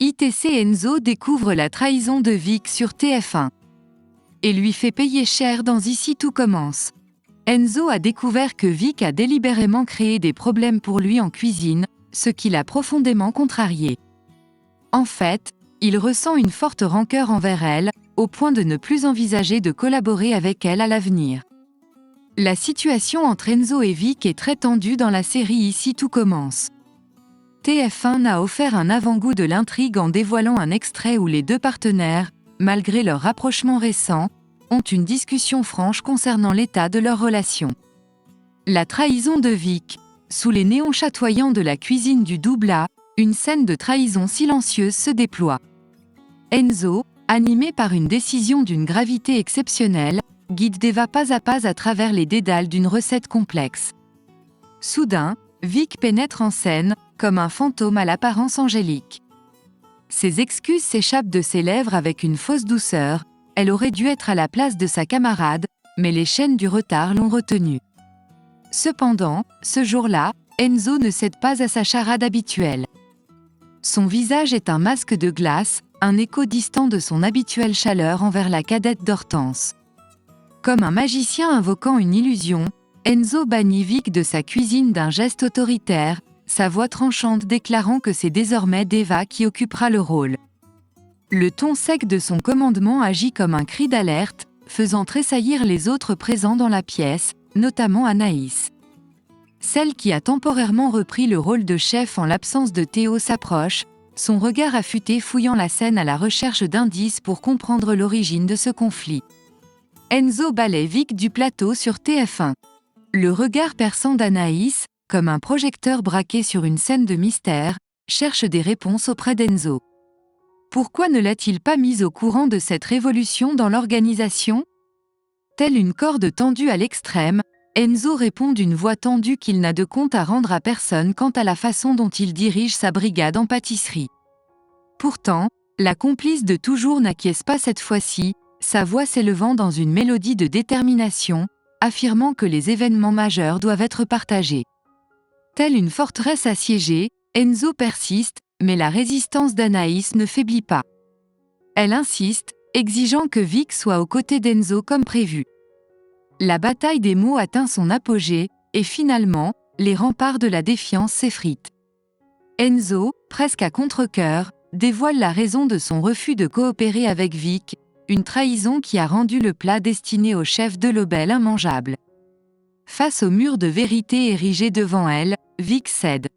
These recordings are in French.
ITC Enzo découvre la trahison de Vic sur TF1 et lui fait payer cher dans Ici tout commence. Enzo a découvert que Vic a délibérément créé des problèmes pour lui en cuisine, ce qui l'a profondément contrarié. En fait, il ressent une forte rancœur envers elle, au point de ne plus envisager de collaborer avec elle à l'avenir. La situation entre Enzo et Vic est très tendue dans la série Ici tout commence. TF1 a offert un avant-goût de l'intrigue en dévoilant un extrait où les deux partenaires, malgré leur rapprochement récent, ont une discussion franche concernant l'état de leur relation. La trahison de Vic. Sous les néons chatoyants de la cuisine du Doubla, une scène de trahison silencieuse se déploie. Enzo, animé par une décision d'une gravité exceptionnelle, guide Deva pas à travers les dédales d'une recette complexe. Soudain, Vic pénètre en scène, comme un fantôme à l'apparence angélique. Ses excuses s'échappent de ses lèvres avec une fausse douceur, elle aurait dû être à la place de sa camarade, mais les chaînes du retard l'ont retenue. Cependant, ce jour-là, Enzo ne cède pas à sa charade habituelle. Son visage est un masque de glace, un écho distant de son habituelle chaleur envers la cadette d'Hortense. Comme un magicien invoquant une illusion, Enzo bannit Vic de sa cuisine d'un geste autoritaire, sa voix tranchante déclarant que c'est désormais Deva qui occupera le rôle. Le ton sec de son commandement agit comme un cri d'alerte, faisant tressaillir les autres présents dans la pièce, notamment Anaïs. Celle qui a temporairement repris le rôle de chef en l'absence de Théo s'approche, son regard affûté fouillant la scène à la recherche d'indices pour comprendre l'origine de ce conflit. Enzo balaie Vic du plateau sur TF1. Le regard perçant d'Anaïs, comme un projecteur braqué sur une scène de mystère, cherche des réponses auprès d'Enzo. Pourquoi ne l'a-t-il pas mis au courant de cette révolution dans l'organisation ? Telle une corde tendue à l'extrême, Enzo répond d'une voix tendue qu'il n'a de compte à rendre à personne quant à la façon dont il dirige sa brigade en pâtisserie. Pourtant, la complice de toujours n'acquiesce pas cette fois-ci, sa voix s'élevant dans une mélodie de détermination, affirmant que les événements majeurs doivent être partagés. Telle une forteresse assiégée, Enzo persiste, mais la résistance d'Anaïs ne faiblit pas. Elle insiste, exigeant que Vic soit aux côtés d'Enzo comme prévu. La bataille des mots atteint son apogée, et finalement, les remparts de la défiance s'effritent. Enzo, presque à contre-cœur, dévoile la raison de son refus de coopérer avec Vic, une trahison qui a rendu le plat destiné au chef de l'Obel immangeable. Face au mur de vérité érigé devant elle, Vic cède.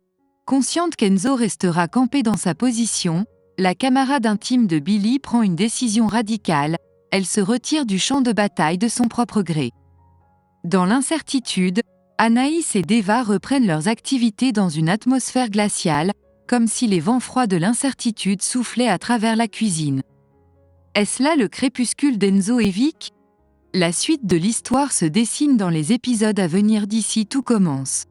Consciente qu'Enzo restera campé dans sa position, la camarade intime de Billy prend une décision radicale, elle se retire du champ de bataille de son propre gré. Dans l'incertitude, Anaïs et Deva reprennent leurs activités dans une atmosphère glaciale, comme si les vents froids de l'incertitude soufflaient à travers la cuisine. Est-ce là le crépuscule d'Enzo et Vic ? La suite de l'histoire se dessine dans les épisodes à venir d'Ici tout commence.